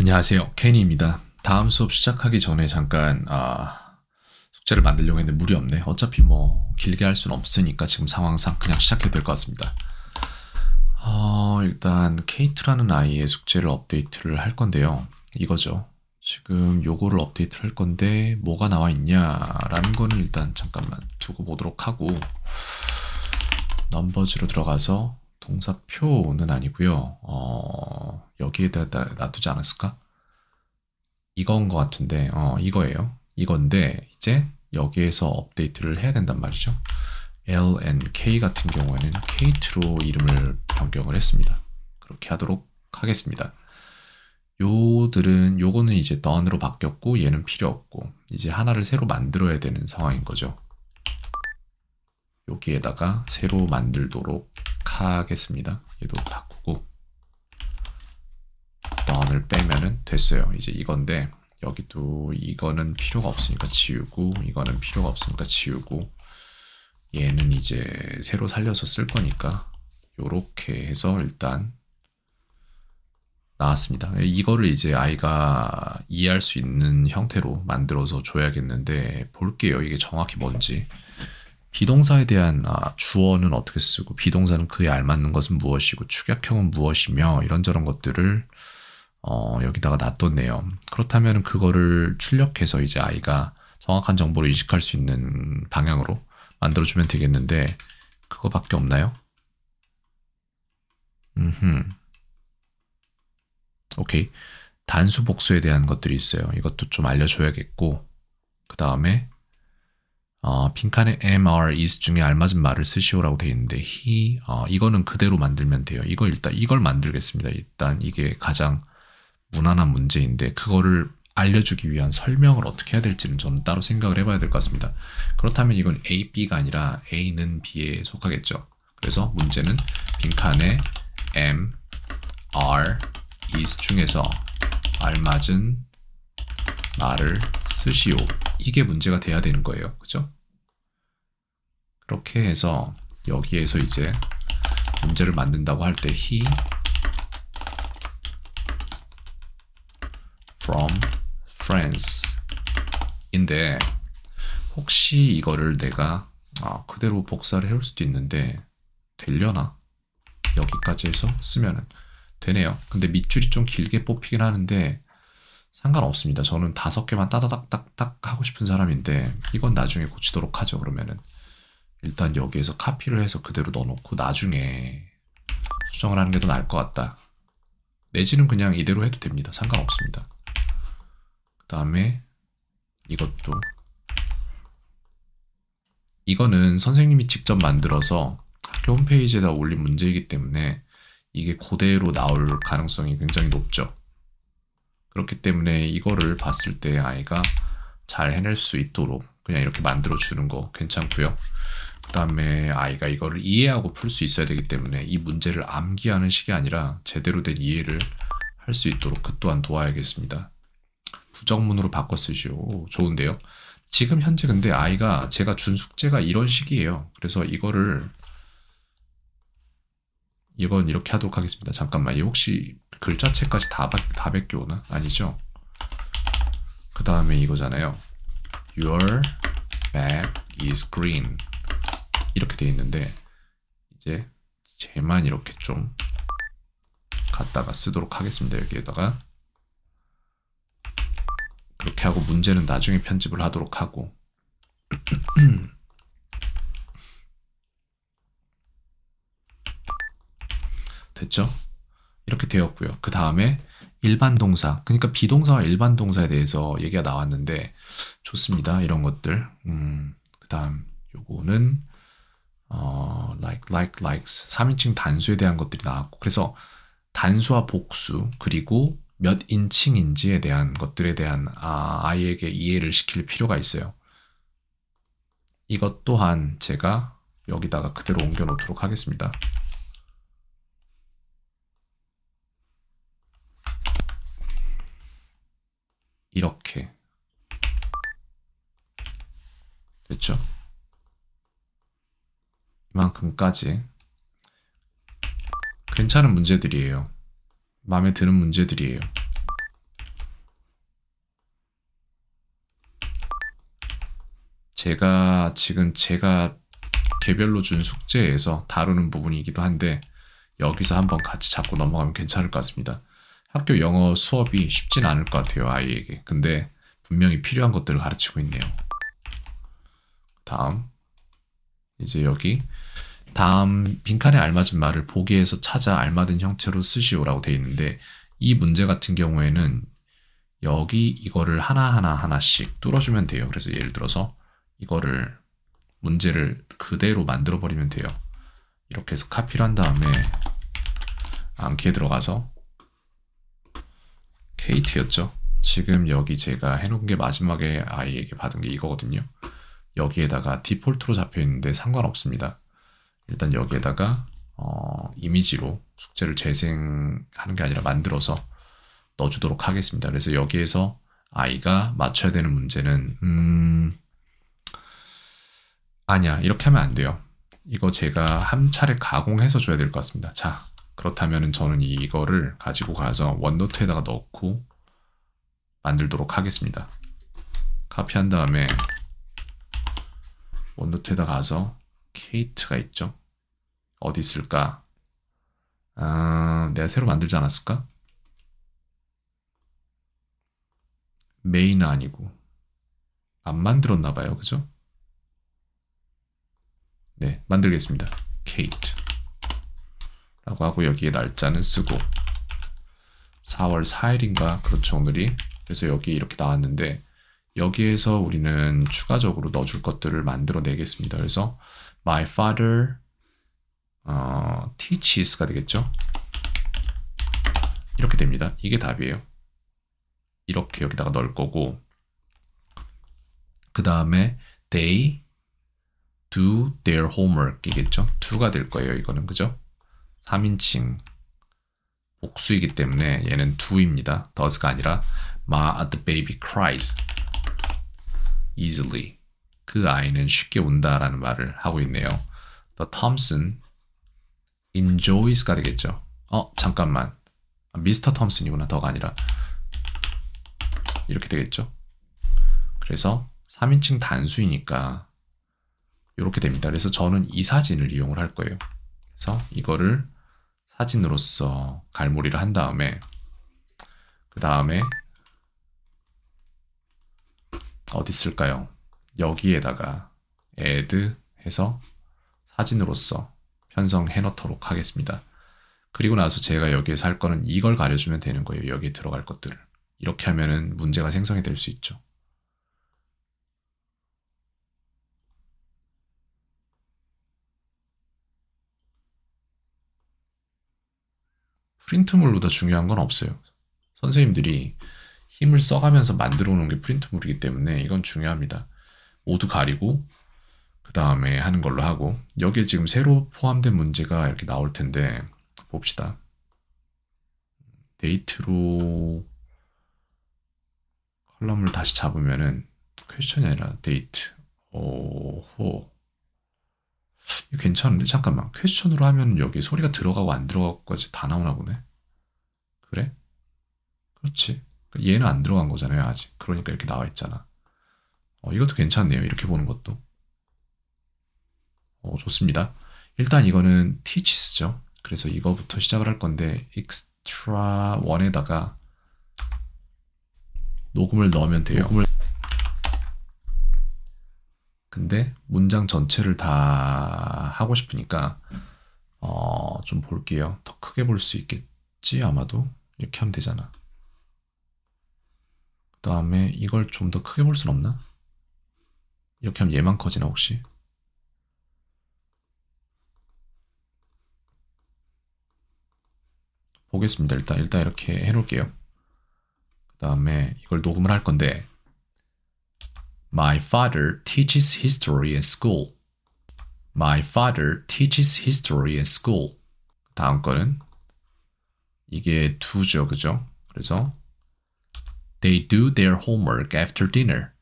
안녕하세요. 케인입니다. 다음 수업 시작하기 전에 잠깐 숙제를 만들려고 했는데 물이 없네. 어차피 뭐 길게 할 수는 없으니까 지금 상황상 그냥 시작해도 될 것 같습니다. 일단 케이트라는 아이의 숙제를 업데이트를 할 건데요. 이거죠. 지금 요거를 업데이트를 할 건데 뭐가 나와 있냐라는 거는 일단 잠깐만 두고 보도록 하고, 넘버즈로 들어가서 동사표는 아니고요. 여기에다 놔두지 않았을까? 이건 것 같은데, 이거예요. 이건데 이제 여기에서 업데이트를 해야 된단 말이죠. L and K 같은 경우에는 K2로 이름을 변경을 했습니다. 그렇게 하도록 하겠습니다. 요거는 이제 done으로 바뀌었고 얘는 필요 없고 이제 하나를 새로 만들어야 되는 상황인 거죠. 여기에다가 새로 만들도록 하겠습니다. 얘도 바꾸고 done을 빼면은 됐어요. 이제 이건데 여기도 이거는 필요가 없으니까 지우고 이거는 필요가 없으니까 지우고 얘는 이제 새로 살려서 쓸 거니까 요렇게 해서 일단 나왔습니다. 이거를 이제 아이가 이해할 수 있는 형태로 만들어서 줘야겠는데 볼게요. 이게 정확히 뭔지. 비동사에 대한 주어는 어떻게 쓰고 비동사는 그에 알맞는 것은 무엇이고 축약형은 무엇이며 이런저런 것들을 여기다가 놔뒀네요. 그렇다면 그거를 출력해서 이제 아이가 정확한 정보를 인식할 수 있는 방향으로 만들어주면 되겠는데 그거밖에 없나요? 오케이. 단수 복수에 대한 것들이 있어요. 이것도 좀 알려줘야겠고, 그 다음에 빈칸에 am, are, is 중에 알맞은 말을 쓰시오라고 되어 있는데 he, 이거는 그대로 만들면 돼요. 이걸 만들겠습니다. 일단 이게 가장 무난한 문제인데 그거를 알려주기 위한 설명을 어떻게 해야 될지는 저는 따로 생각을 해봐야 될 것 같습니다. 그렇다면 이건 A, B가 아니라 A는 B에 속하겠죠. 그래서 문제는 빈칸에 am, are, is 중에서 알맞은 말을 쓰시오. 이게 문제가 돼야 되는 거예요. 그죠? 그렇게 해서 여기에서 이제 문제를 만든다고 할 때 he from France 인데 혹시 이거를 내가 그대로 복사를 해올 수도 있는데 되려나? 여기까지 해서 쓰면은 되네요. 근데 밑줄이 좀 길게 뽑히긴 하는데 상관없습니다. 저는 5개만 따다닥닥닥 하고 싶은 사람인데 이건 나중에 고치도록 하죠. 그러면은 일단 여기에서 카피를 해서 그대로 넣어놓고 나중에 수정을 하는 게 더 나을 것 같다. 내지는 그냥 이대로 해도 됩니다. 상관없습니다. 그 다음에 이거는 선생님이 직접 만들어서 학교 홈페이지에다 올린 문제이기 때문에 이게 그대로 나올 가능성이 굉장히 높죠. 그렇기 때문에 이거를 봤을 때 아이가 잘 해낼 수 있도록 그냥 이렇게 만들어 주는 거 괜찮고요. 그 다음에 아이가 이거를 이해하고 풀 수 있어야 되기 때문에 이 문제를 암기하는 식이 아니라 제대로 된 이해를 할 수 있도록 그 또한 도와야겠습니다. 부정문으로 바꿔 쓰시오. 좋은데요. 지금 현재 근데 아이가 제가 준 숙제가 이런 식이에요. 그래서 이건 이렇게 하도록 하겠습니다. 잠깐만, 이 혹시 글자체까지 다 베껴오나? 아니죠? 그 다음에 이거잖아요. Your bag is green 이렇게 돼 있는데 이제 쟤만 이렇게 좀 갖다가 쓰도록 하겠습니다. 여기에다가 그렇게 하고 문제는 나중에 편집을 하도록 하고 됐죠? 이렇게 되었고요. 그 다음에 일반 동사, 그러니까 비동사와 일반 동사에 대해서 얘기가 나왔는데 좋습니다. 이런 것들. 그 다음 요거는 likes 3인칭 단수에 대한 것들이 나왔고, 그래서 단수와 복수 그리고 몇 인칭인지에 대한 것들에 대한 아이에게 이해를 시킬 필요가 있어요. 이것 또한 제가 여기다가 그대로 옮겨 놓도록 하겠습니다. 이렇게 됐죠? 이만큼까지 괜찮은 문제들이에요. 마음에 드는 문제들이에요. 제가 개별로 준 숙제에서 다루는 부분이기도 한데 여기서 한번 같이 잡고 넘어가면 괜찮을 것 같습니다. 학교 영어 수업이 쉽진 않을 것 같아요, 아이에게. 근데 분명히 필요한 것들을 가르치고 있네요. 다음, 이제 여기 다음 빈칸에 알맞은 말을 보기에서 찾아 알맞은 형태로 쓰시오라고 되어 있는데 이 문제 같은 경우에는 여기 이거를 하나씩 뚫어주면 돼요. 그래서 예를 들어서 이거를 문제를 그대로 만들어 버리면 돼요. 이렇게 해서 카피를 한 다음에 암키에 들어가서 케이트였죠. 지금 여기 제가 해놓은 게 마지막에 아이에게 받은 게 이거거든요. 여기에다가 디폴트로 잡혀 있는데 상관없습니다. 일단 여기에다가 이미지로 숙제를 재생하는 게 아니라 만들어서 넣어주도록 하겠습니다. 그래서 여기에서 아이가 맞춰야 되는 문제는 아니야, 이렇게 하면 안 돼요. 이거 제가 한 차례 가공해서 줘야 될 것 같습니다. 자, 그렇다면 저는 이거를 가지고 가서 원노트에다가 넣고 만들도록 하겠습니다. 카피한 다음에 원노트에다 가서 케이트가 있죠. 어디 있을까? 내가 새로 만들지 않았을까? 메인은 아니고 안 만들었나 봐요. 그죠? 네, 만들겠습니다. 케이트 라고 하고 여기에 날짜는 쓰고 4월 4일인가 그렇죠, 오늘이. 그래서 여기 이렇게 나왔는데 여기에서 우리는 추가적으로 넣어줄 것들을 만들어 내겠습니다. 그래서 my father teaches가 되겠죠. 이렇게 됩니다. 이게 답이에요. 이렇게 여기다가 넣을 거고 그 다음에 they do their homework 이겠죠. do가 될 거예요. 이거는 그죠? 3인칭 복수이기 때문에 얘는 do입니다. does가 아니라 the baby cries easily. 그 아이는 쉽게 운다라는 말을 하고 있네요. The Thompson enjoys가 되겠죠. 잠깐만. 미스터 톰슨이구나. 더가 아니라. 이렇게 되겠죠. 그래서 3인칭 단수이니까 이렇게 됩니다. 그래서 저는 이 사진을 이용을 할 거예요. 그래서 이거를 사진으로서 갈무리를 한 다음에 그 다음에 어디 있을까요? 여기에다가 add 해서 사진으로서 편성해 놓도록 하겠습니다. 그리고 나서 제가 여기에서 할 거는 이걸 가려주면 되는 거예요. 여기에 들어갈 것들을. 이렇게 하면은 문제가 생성이 될 수 있죠. 프린트물보다 중요한 건 없어요. 선생님들이 힘을 써가면서 만들어 놓은 게 프린트물이기 때문에 이건 중요합니다. 모두 가리고 그 다음에 하는 걸로 하고 여기에 지금 새로 포함된 문제가 이렇게 나올 텐데 봅시다. 데이트로 컬럼을 다시 잡으면은 퀘스천이 아니라 데이트. 오호. 이거 괜찮은데? 잠깐만. 퀘스천으로 하면 여기 소리가 들어가고 안 들어가고까지 다 나오나 보네. 그래? 그렇지. 얘는 안 들어간 거잖아요, 아직. 그러니까 이렇게 나와 있잖아. 이것도 괜찮네요. 이렇게 보는 것도. 좋습니다. 일단 이거는 teaches죠. 그래서 이거부터 시작을 할 건데 extra 1에다가 녹음을 넣으면 돼요. 근데 문장 전체를 다 하고 싶으니까 좀 볼게요. 더 크게 볼 수 있겠지 아마도. 이렇게 하면 되잖아. 그 다음에 이걸 좀 더 크게 볼 순 없나? 이렇게 하면 얘만 커지나 혹시? 보겠습니다. 일단 이렇게 해놓을게요. 그 다음에 이걸 녹음을 할 건데 My father teaches history at school. My father teaches history at school. 다음 거는 이게 do죠, 그죠? 그래서 They do their homework after dinner.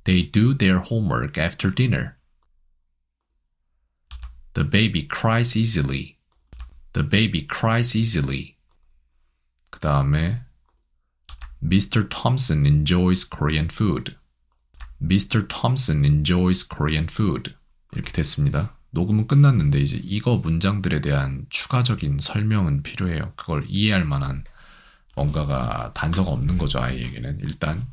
They do their homework after dinner. The baby cries easily. The baby cries easily. 그 다음에 Mr. Thompson enjoys Korean food. Mr. Thompson enjoys Korean food. 이렇게 됐습니다. 녹음은 끝났는데 이제 이거 문장들에 대한 추가적인 설명은 필요해요. 그걸 이해할 만한 뭔가가 단서가 없는 거죠, 아이에게는. 일단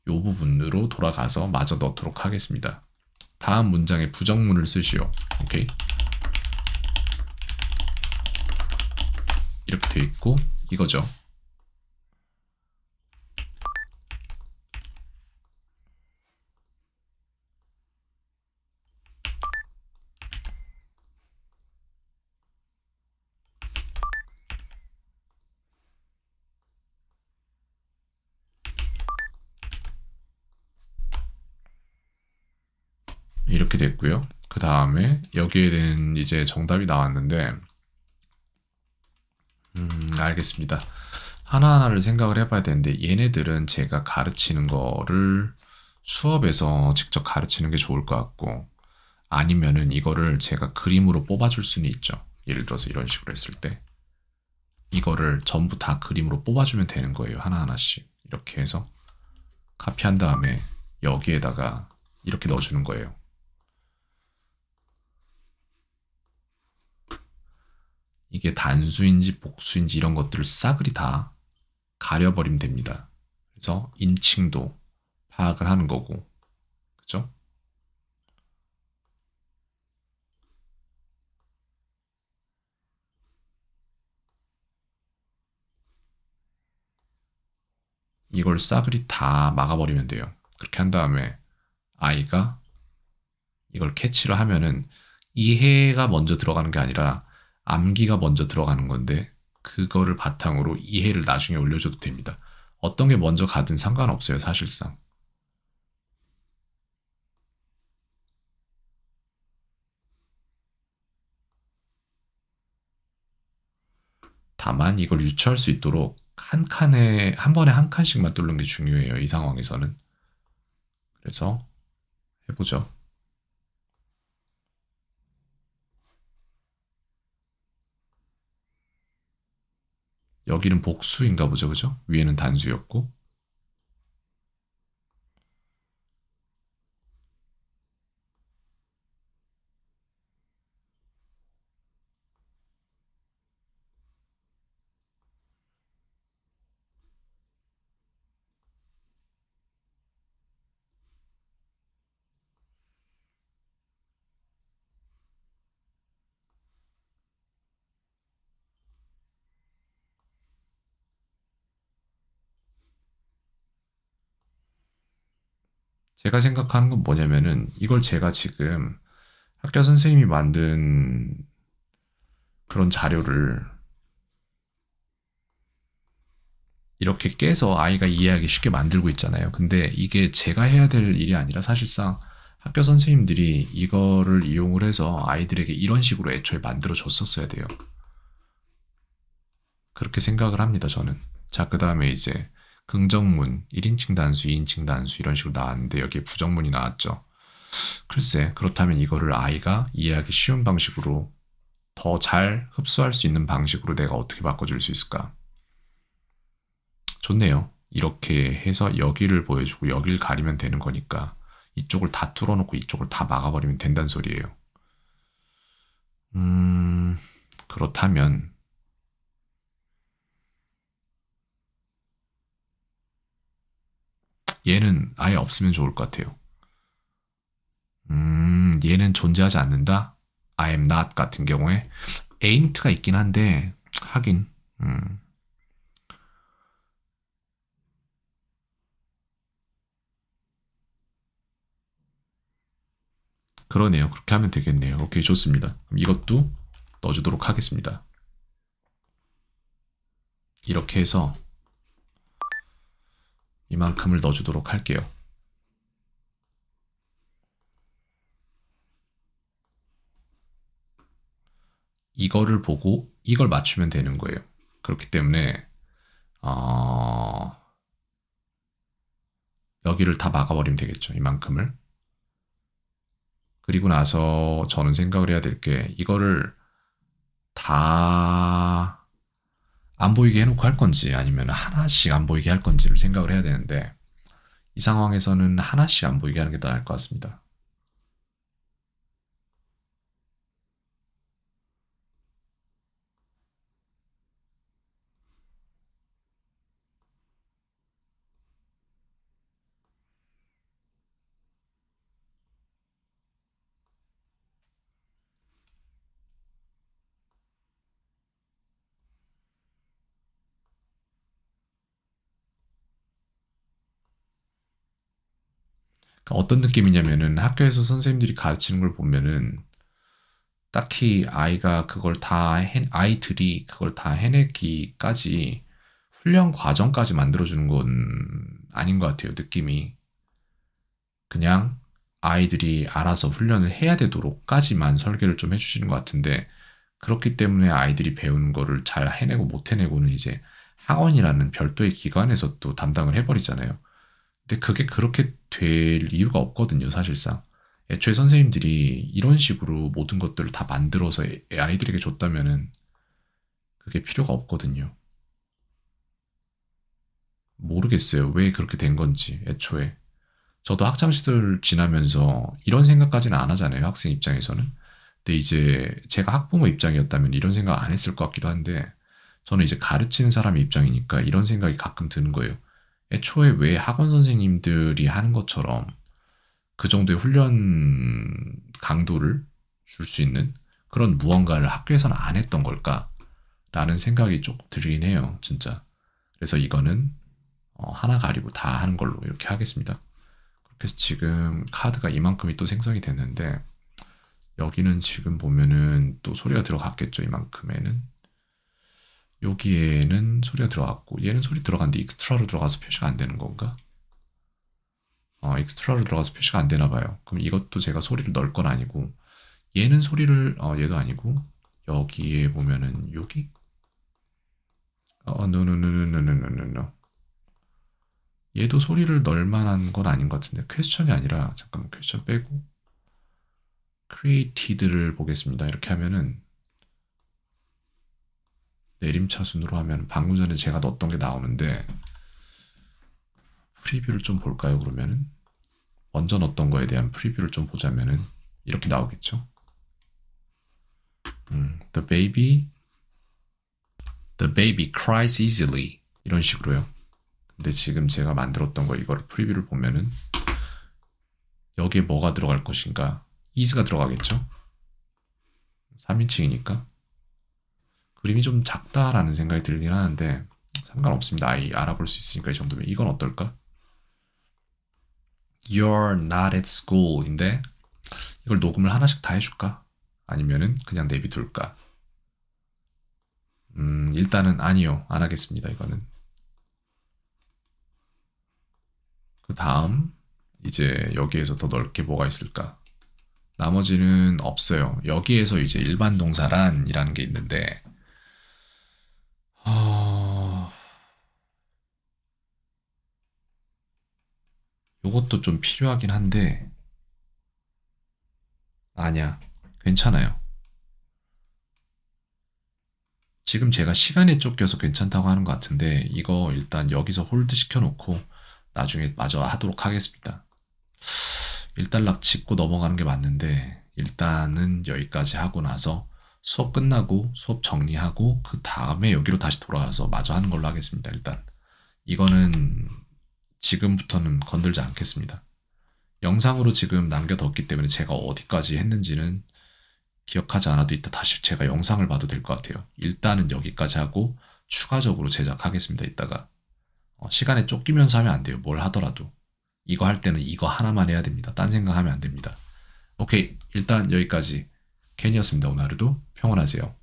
이 부분으로 돌아가서 마저 넣도록 하겠습니다. 다음 문장에 부정문을 쓰시오. 오케이. 이렇게 돼 있고 이거죠. 이렇게 됐고요. 그 다음에 여기에 대한 이제 정답이 나왔는데 알겠습니다. 하나하나를 생각을 해봐야 되는데 얘네들은 제가 가르치는 거를 수업에서 직접 가르치는 게 좋을 것 같고 아니면은 이거를 제가 그림으로 뽑아줄 수는 있죠. 예를 들어서 이런 식으로 했을 때 이거를 전부 다 그림으로 뽑아주면 되는 거예요. 하나하나씩 이렇게 해서 카피한 다음에 여기에다가 이렇게 넣어주는 거예요. 이게 단수인지 복수인지 이런 것들을 싸그리 다 가려버리면 됩니다. 그래서 인칭도 파악을 하는 거고, 그죠? 이걸 싸그리 다 막아버리면 돼요. 그렇게 한 다음에 아이가 이걸 캐치를 하면은 이해가 먼저 들어가는 게 아니라 암기가 먼저 들어가는 건데 그거를 바탕으로 이해를 나중에 올려줘도 됩니다. 어떤 게 먼저 가든 상관없어요, 사실상. 다만 이걸 유추할 수 있도록 한 칸에 한 번에 한 칸씩만 뚫는 게 중요해요, 이 상황에서는. 그래서 해보죠. 여기는 복수인가 보죠, 그죠? 위에는 단수였고. 제가 생각하는 건 뭐냐면은 이걸 제가 지금 학교 선생님이 만든 그런 자료를 이렇게 깨서 아이가 이해하기 쉽게 만들고 있잖아요. 근데 이게 제가 해야 될 일이 아니라 사실상 학교 선생님들이 이거를 이용을 해서 아이들에게 이런 식으로 애초에 만들어 줬었어야 돼요. 그렇게 생각을 합니다, 저는. 자, 그 다음에 이제 긍정문, 1인칭 단수, 2인칭 단수 이런 식으로 나왔는데 여기에 부정문이 나왔죠. 글쎄, 그렇다면 이거를 아이가 이해하기 쉬운 방식으로 더 잘 흡수할 수 있는 방식으로 내가 어떻게 바꿔줄 수 있을까? 좋네요. 이렇게 해서 여기를 보여주고 여기를 가리면 되는 거니까 이쪽을 다 뚫어놓고 이쪽을 다 막아버리면 된다는 소리예요. 그렇다면 얘는 아예 없으면 좋을 것 같아요. 얘는 존재하지 않는다? I am not 같은 경우에 ain't가 있긴 한데 하긴 그러네요. 그렇게 하면 되겠네요. 오케이, 좋습니다. 그럼 이것도 넣어주도록 하겠습니다. 이렇게 해서 이만큼을 넣어주도록 할게요. 이거를 보고 이걸 맞추면 되는 거예요. 그렇기 때문에 여기를 다 막아버리면 되겠죠. 이만큼을. 그리고 나서 저는 생각을 해야 될 게 이거를 다 안 보이게 해놓고 할 건지 아니면 하나씩 안 보이게 할 건지를 생각을 해야 되는데 이 상황에서는 하나씩 안 보이게 하는 게 더 나을 것 같습니다. 그러니까 어떤 느낌이냐면은 학교에서 선생님들이 가르치는 걸 보면은 딱히 아이들이 그걸 다 해내기까지 훈련 과정까지 만들어주는 건 아닌 것 같아요, 느낌이. 그냥 아이들이 알아서 훈련을 해야 되도록까지만 설계를 좀 해주시는 것 같은데, 그렇기 때문에 아이들이 배우는 거를 잘 해내고 못 해내고는 이제 학원이라는 별도의 기관에서 또 담당을 해버리잖아요. 근데 그게 그렇게 될 이유가 없거든요, 사실상. 애초에 선생님들이 이런 식으로 모든 것들을 다 만들어서 아이들에게 줬다면은 그게 필요가 없거든요. 모르겠어요. 왜 그렇게 된 건지, 애초에. 저도 학창 시절 지나면서 이런 생각까지는 안 하잖아요, 학생 입장에서는. 근데 이제 제가 학부모 입장이었다면 이런 생각 안 했을 것 같기도 한데, 저는 이제 가르치는 사람의 입장이니까 이런 생각이 가끔 드는 거예요. 애초에 왜 학원 선생님들이 하는 것처럼 그 정도의 훈련 강도를 줄 수 있는 그런 무언가를 학교에서는 안 했던 걸까? 라는 생각이 좀 들긴 해요, 진짜. 그래서 이거는 하나 가리고 다 하는 걸로 이렇게 하겠습니다. 그래서 지금 카드가 이만큼이 또 생성이 됐는데, 여기는 지금 보면은 또 소리가 들어갔겠죠, 이만큼에는. 여기에는 소리가 들어갔고, 얘는 소리 들어갔는데 익스트라로 들어가서 표시가 안 되는 건가? 익스트라로 들어가서 표시가 안 되나 봐요. 그럼 이것도 제가 소리를 넣을 건 아니고, 얘는 소리를, 얘도 아니고, 여기에 보면은, 여기? 노노노노노노노노. 얘도 소리를 넣을 만한 건 아닌 것 같은데, 퀘스천이 아니라, 잠깐만, 퀘스천 빼고, created를 보겠습니다. 이렇게 하면은, 내림차순으로 하면, 방금 전에 제가 넣었던 게 나오는데, 프리뷰를 좀 볼까요, 그러면은? 먼저 넣었던 거에 대한 프리뷰를 좀 보자면은, 이렇게 나오겠죠? The baby cries easily. 이런 식으로요. 근데 지금 제가 만들었던 거 이거를 프리뷰를 보면은 여기에 뭐가 들어갈 것인가? is가 들어가겠죠? 3인칭이니까. 그림이 좀 작다라는 생각이 들긴 하는데 상관없습니다. 아이 알아볼 수 있으니까 이 정도면. 이건 어떨까? You're not at school인데 이걸 녹음을 하나씩 다 해줄까? 아니면은 그냥 내비둘까? 일단은 아니요. 안 하겠습니다. 이거는. 그 다음 이제 여기에서 더 넓게 뭐가 있을까? 나머지는 없어요. 여기에서 이제 일반 동사란이라는 게 있는데 요것도 좀 필요하긴 한데 아니야. 괜찮아요. 지금 제가 시간에 쫓겨서 괜찮다고 하는 것 같은데 이거 일단 여기서 홀드 시켜놓고 나중에 마저 하도록 하겠습니다. 일단락 짚고 넘어가는 게 맞는데 일단은 여기까지 하고 나서 수업 끝나고 수업 정리하고 그 다음에 여기로 다시 돌아와서 마저 하는 걸로 하겠습니다. 일단 이거는 지금부터는 건들지 않겠습니다. 영상으로 지금 남겨뒀기 때문에 제가 어디까지 했는지는 기억하지 않아도 이따 다시 제가 영상을 봐도 될 것 같아요. 일단은 여기까지 하고 추가적으로 제작하겠습니다. 이따가 시간에 쫓기면서 하면 안 돼요. 뭘 하더라도 이거 할 때는 이거 하나만 해야 됩니다. 딴 생각하면 안 됩니다. 오케이, 일단 여기까지 캔이었습니다. 오늘 하루도 평온하세요.